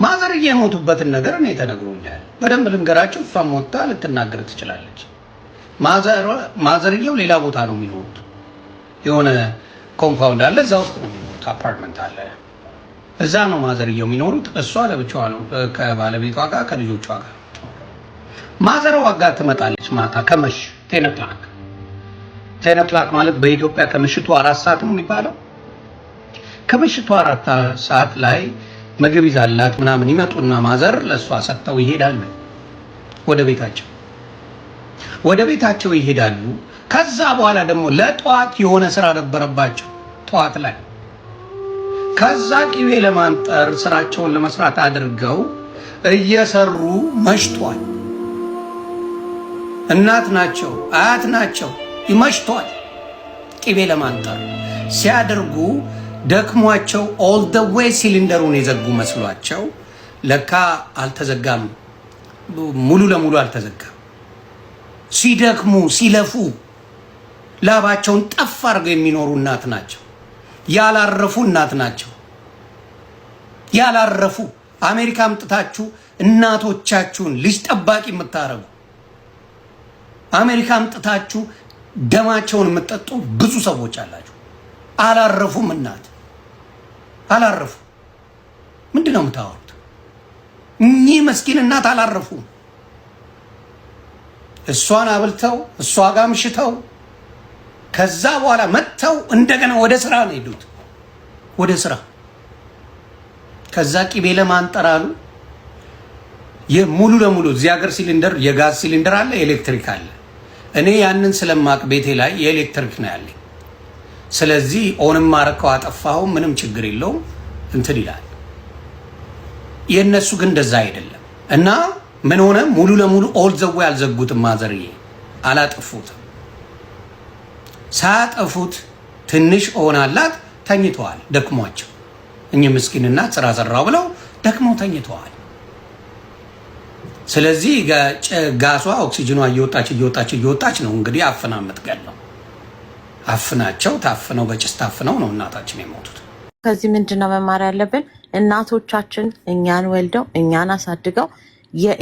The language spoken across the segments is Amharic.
ማዘር የሞቱበትን ነገር እኔ ተነግሮኛል። በደንብ ልንገራችሁ። እሷም ወጣ ልትናገር ትችላለች። ማዘርየው ሌላ ቦታ ነው የሚኖሩት። የሆነ ኮምፓውንድ አለ፣ እዛ ውስጥ ነው የሚኖሩት። አፓርትመንት አለ፣ እዛ ነው ማዘርየው የሚኖሩት። እሷ ለብቻዋ ነው ከባለቤቷ ጋር ከልጆቿ ጋር። ማዘሯ ጋር ትመጣለች ማታ ከመሽ 10 o'clock ማለት በኢትዮጵያ ከምሽቱ 4 ሰዓት ነው የሚባለው። ከምሽቱ 4 ሰዓት ላይ ምግብ ይዛላት ምናምን ይመጡና ማዘር ለሷ ሰጥተው ይሄዳሉ ወደ ቤታቸው ይሄዳሉ። ከዛ በኋላ ደግሞ ለጧት የሆነ ስራ ነበረባቸው ጧት ላይ። ከዛ ቂቤ ለማንጠር ስራቸውን ለመስራት አድርገው እየሰሩ መሽቷል። እናት ናቸው አያት ናቸው፣ ይመሽቷል። ቂቤ ለማንጠር ሲያደርጉ ደክሟቸው ኦል ዘ ዌይ ሲሊንደሩን የዘጉ መስሏቸው ለካ አልተዘጋም፣ ሙሉ ለሙሉ አልተዘጋም። ሲደክሙ ሲለፉ ላባቸውን ጠፍ አድርገው የሚኖሩ እናት ናቸው። ያላረፉ እናት ናቸው። ያላረፉ አሜሪካ አምጥታችሁ እናቶቻችሁን ልጅ ጠባቂ የምታረጉ አሜሪካ አምጥታችሁ ደማቸውን የምትጠጡ ብዙ ሰዎች አላችሁ። አላረፉም። እናት አላረፉ። ምንድነው የምታወሩት? እኚህ መስኪን እናት አላረፉም። እሷን አብልተው እሷ ጋር ምሽተው ከዛ በኋላ መጥተው እንደገና ወደ ስራ ነው ሄዱት። ወደ ስራ ከዛ ቂቤ ለማንጠር አሉ። ሙሉ ለሙሉ እዚህ ሀገር ሲሊንደር የጋዝ ሲሊንደር አለ፣ ኤሌክትሪክ አለ። እኔ ያንን ስለማቅ ቤቴ ላይ የኤሌክትሪክ ነው ያለኝ። ስለዚህ ኦንም አረከው አጠፋው ምንም ችግር የለውም እንትን ይላል። የነሱ ግን እንደዛ አይደለም። እና ምን ሆነ? ሙሉ ለሙሉ ኦል ዘ ዌይ አልዘጉትም። ማዘርዬ አላጠፉትም። ሳያጠፉት ትንሽ ኦናላት ተኝተዋል፣ ደክሟቸው። እኚህ ምስኪን እናት ስራ ሰራው ብለው ደክመው ተኝተዋል። ስለዚህ ጋሷ ኦክሲጅኗ እየወጣች ነው እንግዲህ አፍና የምትገለው። አፍናቸው ታፍነው በጭስ ታፍነው ነው እናታችን የሞቱት። ከዚህ ምንድነው መማር ያለብን? እናቶቻችን እኛን ወልደው እኛን አሳድገው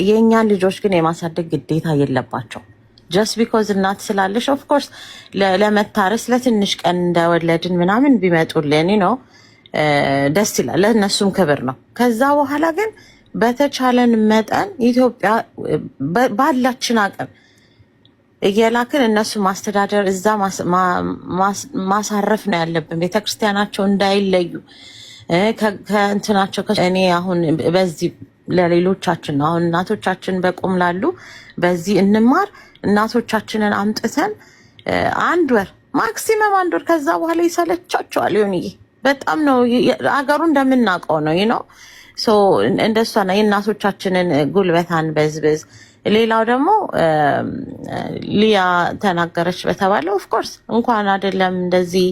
የእኛን ልጆች ግን የማሳደግ ግዴታ የለባቸው። ጀስት ቢኮዝ እናት ስላለሽ ኦፍኮርስ ለመታረስ ለትንሽ ቀን እንደወለድን ምናምን ቢመጡልን ነው ደስ ይላል፣ ለእነሱም ክብር ነው። ከዛ በኋላ ግን በተቻለን መጠን ኢትዮጵያ ባላችን አቅም እየላክን እነሱ ማስተዳደር እዛ ማሳረፍ ነው ያለብን። ቤተክርስቲያናቸው እንዳይለዩ ከእንትናቸው። እኔ አሁን በዚህ ለሌሎቻችን አሁን እናቶቻችን በቁም ላሉ በዚህ እንማር። እናቶቻችንን አምጥተን 1 ወር ማክሲመም 1 ወር፣ ከዛ በኋላ ይሰለቻቸዋል። ይሁንዬ በጣም ነው አገሩ እንደምናውቀው ነው ነው እንደሷ ነው። የእናቶቻችንን ጉልበታን በዝብዝ። ሌላው ደግሞ ሊያ ተናገረች በተባለው ኦፍኮርስ እንኳን አይደለም እንደዚህ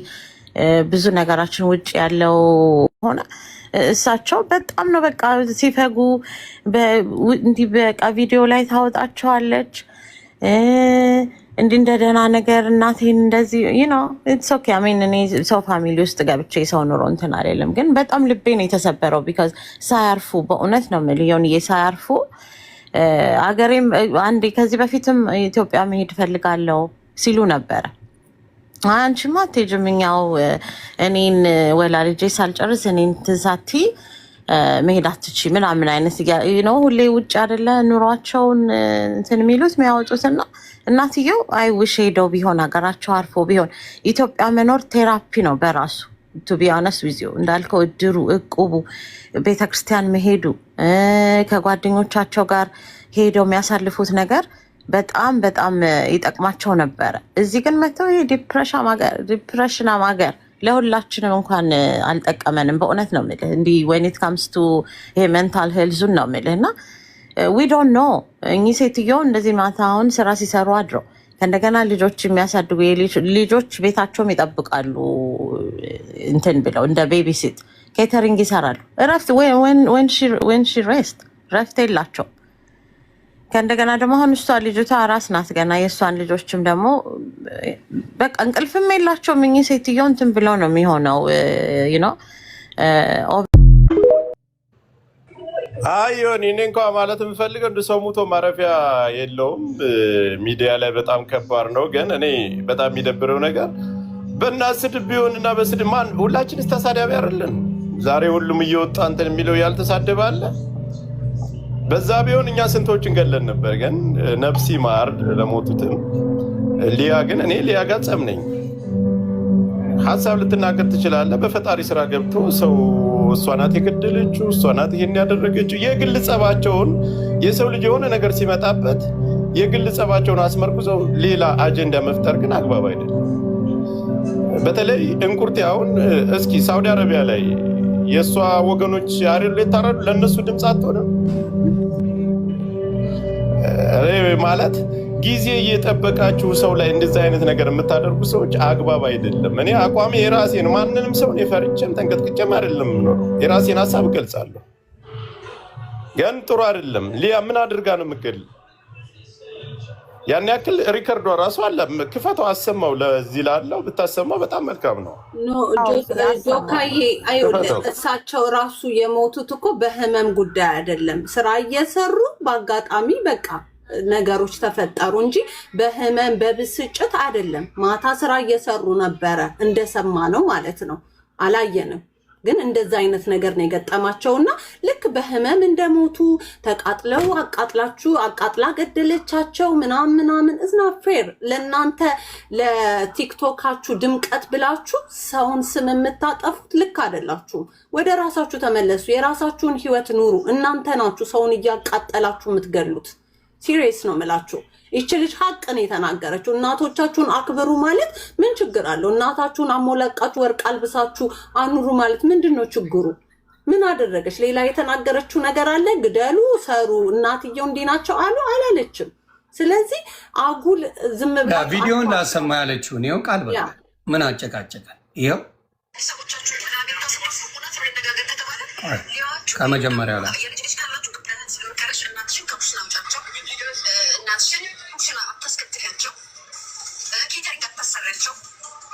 ብዙ ነገራችን ውጭ ያለው ሆነ እሳቸው በጣም ነው በቃ ሲፈጉ እንዲህ በቃ ቪዲዮ ላይ ታወጣቸዋለች እንዲህ እንደ ደህና ነገር እናቴን እንደዚህ ኢትስ ኦኬ። እኔ ሰው ፋሚሊ ውስጥ ገብቼ ሰው ኑሮ እንትን አይደለም፣ ግን በጣም ልቤ ነው የተሰበረው። ቢካዝ ሳያርፉ በእውነት ነው የምልየውን ሳያርፉ አገሬም አንዴ ከዚህ በፊትም ኢትዮጵያ መሄድ ፈልጋለሁ ሲሉ ነበረ። አንቺማ አትሄጂም፣ እኛው እኔን ወላልጄ ሳልጨርስ እኔን ትሳቲ መሄድ አትችይ ምናምን አይነት ሁሌ ውጭ አይደለ ኑሯቸውን እንትን የሚሉት የሚያወጡትና እናትየው አይ ውሽ ሄደው ቢሆን ሀገራቸው አርፎ ቢሆን። ኢትዮጵያ መኖር ቴራፒ ነው በራሱ። ቱ ቢ ኦነስት ዊዝ ዩ እንዳልከው እድሩ፣ እቁቡ፣ ቤተክርስቲያን መሄዱ፣ ከጓደኞቻቸው ጋር ሄደው የሚያሳልፉት ነገር በጣም በጣም ይጠቅማቸው ነበረ። እዚህ ግን መተው ዲፕሬሽን ሀገር ለሁላችንም እንኳን አልጠቀመንም። በእውነት ነው የምልህ እንዲህ when it comes to ይሄ ሜንታል ሄልዙን ነው የምልህ። እና we don't know እኚህ ሴትዮ እንደዚህ ማታ አሁን ስራ ሲሰሩ አድረው ከእንደገና ልጆች የሚያሳድጉ ልጆች ቤታቸውም ይጠብቃሉ እንትን ብለው እንደ ቤቢ ሲት ኬተሪንግ ይሰራሉ። እረፍት when she rest እረፍት የላቸው። ከእንደገና ደግሞ አሁን እሷ ልጅቷ አራስ ናት ገና። የእሷን ልጆችም ደግሞ በቃ እንቅልፍም የላቸውም። እኚህ ሴትዮ እንትን ብለው ነው የሚሆነው አዮን እኔ እንኳን ማለት የምፈልገው እንደ ሰው ሙቶ ማረፊያ የለውም። ሚዲያ ላይ በጣም ከባድ ነው። ግን እኔ በጣም የሚደብረው ነገር በእናት ስድብ ቢሆንና በስድብ ማን ሁላችንስ ተሳዳቢ አይደለን? ዛሬ ሁሉም እየወጣ እንትን የሚለው ያልተሳደበ አለ? በዛ ቢሆን እኛ ስንቶችን ገለን ነበር። ግን ነፍሲ ማር ለሞቱትም ሊያ ግን እኔ ሊያ ጋር ጸም ነኝ። ሀሳብ ልትናገር ትችላለህ። በፈጣሪ ስራ ገብቶ ሰው እሷ ናት የገደለችው እሷ ናት ይሄን ያደረገችው የግል ጸባቸውን የሰው ልጅ የሆነ ነገር ሲመጣበት የግል ጸባቸውን አስመርኩዘው ሌላ አጀንዳ መፍጠር ግን አግባብ አይደለም። በተለይ እንቁርቴ አሁን እስኪ ሳውዲ አረቢያ ላይ የእሷ ወገኖች አሬሉ የታረዱ ለእነሱ ድምፅ አትሆንም ማለት ጊዜ እየጠበቃችሁ ሰው ላይ እንደዚህ አይነት ነገር የምታደርጉ ሰዎች አግባብ አይደለም። እኔ አቋሚ የራሴን ማንንም ሰውን የፈርቼም ተንቀጥቅጬም አይደለም የራሴን ሀሳብ እገልጻለሁ። ግን ጥሩ አይደለም። ሊያ ምን አድርጋ ነው የምትገል? ያን ያክል ሪከርዷ ራሱ አለ። ክፈተው አሰማው። ለዚህ ላለው ብታሰማው በጣም መልካም ነው። ጆካዬ እሳቸው ራሱ የሞቱት እኮ በህመም ጉዳይ አይደለም። ስራ እየሰሩ በአጋጣሚ በቃ ነገሮች ተፈጠሩ እንጂ በህመም በብስጭት አይደለም። ማታ ስራ እየሰሩ ነበረ እንደሰማ ነው ማለት ነው። አላየንም፣ ግን እንደዛ አይነት ነገር ነው የገጠማቸውና ልክ በህመም እንደሞቱ ተቃጥለው አቃጥላ ገደለቻቸው ምናምን እዝና ፌር። ለእናንተ ለቲክቶካችሁ ድምቀት ብላችሁ ሰውን ስም የምታጠፉት ልክ አይደላችሁም። ወደ ራሳችሁ ተመለሱ። የራሳችሁን ህይወት ኑሩ። እናንተ ናችሁ ሰውን እያቃጠላችሁ የምትገሉት። ሲሪየስ ነው የምላችሁ። ይቺ ልጅ ሀቅን የተናገረችው እናቶቻችሁን አክብሩ ማለት ምን ችግር አለው? እናታችሁን አሞለቃችሁ ወርቅ አልብሳችሁ አኑሩ ማለት ምንድን ነው ችግሩ? ምን አደረገች? ሌላ የተናገረችው ነገር አለ? ግደሉ፣ ሰሩ፣ እናትየው እንዲህ ናቸው አሉ አላለችም። ስለዚህ አጉል ዝም ብላ ቪዲዮን ላሰማ ያለችው ነው ቃል በቃ ምን አጨቃጨቀን? ይኸው ከመጀመሪያው ላይ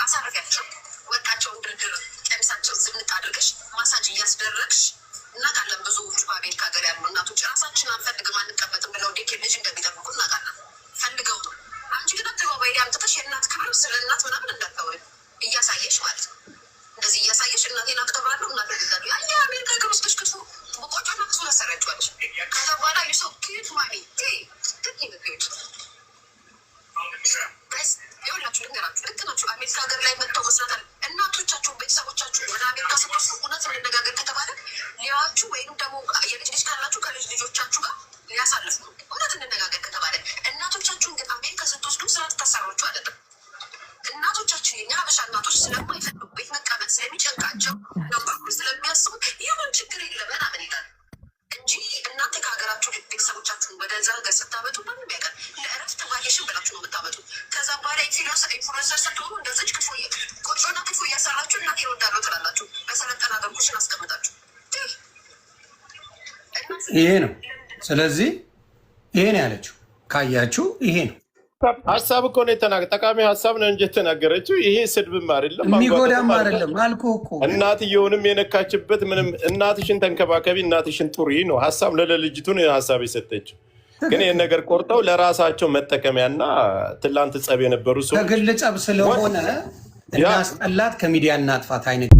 አሳረፊያቸው ወጣቸውን ድርድር ቀሚሳቸው ዝንጥ አድርገሽ ማሳጅ እያስደረግሽ እናውቃለን። ብዙዎቹ በአሜሪካ ሀገር ያሉ እናቶች ራሳችን አንፈልግም አንቀመጥም ብለው ዴኬ ልጅ እንደሚጠብቁ እናውቃለን። ፈልገው ነው። አንቺ ግን አደባባይ ላይ አምጥተሽ የእናት ክብር ስለ እናት ምናምን እንዳታወሪ እያሳየሽ ማለት ነው። እንደዚህ እያሳየሽ እናቴን አክብራለሁ እናት ልዛሉ ያ አሜሪካ ሀገር ውስጥ ክትፎ በቆጮና ክሱ ላሰራችዋለች። ከዛ በኋላ ዩሰው ኪዩት ማሚ ት ይኸውላችሁ ልንገራችሁ፣ ልክ ናችሁ። አሜሪካ ሀገር ላይ መጥተው መስራት አለ። እናቶቻችሁ ቤተሰቦቻችሁ ወደ አሜሪካ ስትወስዱ እውነት እንነጋገር ከተባለ ሊያዋችሁ ወይም ደግሞ የልጅ ልጅ ካላችሁ ከልጅ ልጆቻችሁ ጋር ሊያሳልፉ ነው። እውነት እንነጋገር ከተባለ እናቶቻችሁን ግን አሜሪካ ስትወስዱ ስራ ትታሰሯችሁ አይደለም። እናቶቻችን የኛ ሀበሻ እናቶች ስለማይፈልጉ ቤት መቀመጥ ስለሚጨንቃቸው በኩል ስለሚያስቡ ይሁን ችግር የለም ምናምን ይላል እንጂ እናንተ ከሀገራችሁ ቤተሰቦቻችሁን ወደዛ ሀገር ስታመጡ ማንም ያውቃል። ለእረፍት ቫኬሽን ብላችሁ ነው የምታመጡ። ከዛ በኋላ ኢንፍሉንሰር ስትሆኑ እንደዚች ቆጮና ክትፎ እያሰራችሁ እናቴን እወዳለሁ ትላላችሁ። በሰለጠና ሀገር ኩሽን አስቀምጣችሁ ይሄ ነው። ስለዚህ ይሄ ነው ያለችው። ካያችሁ ይሄ ነው ሀሳብ እኮ ነው ጠቃሚ ሀሳብ ነው እንጂ የተናገረችው ይሄ ስድብም አይደለም የሚጎዳም አይደለም። አልኩህ እኮ እናትየውንም የነካችበት ምንም እናትሽን ተንከባከቢ እናትሽን ጡሪ ነው ሀሳብ ለልጅቱን ሀሳብ የሰጠችው። ግን ይህን ነገር ቆርጠው ለራሳቸው መጠቀሚያና ትላንት ጸብ የነበሩ ሰው ከግል ጸብ ስለሆነ እናስጠላት ከሚዲያ እናጥፋት አይነት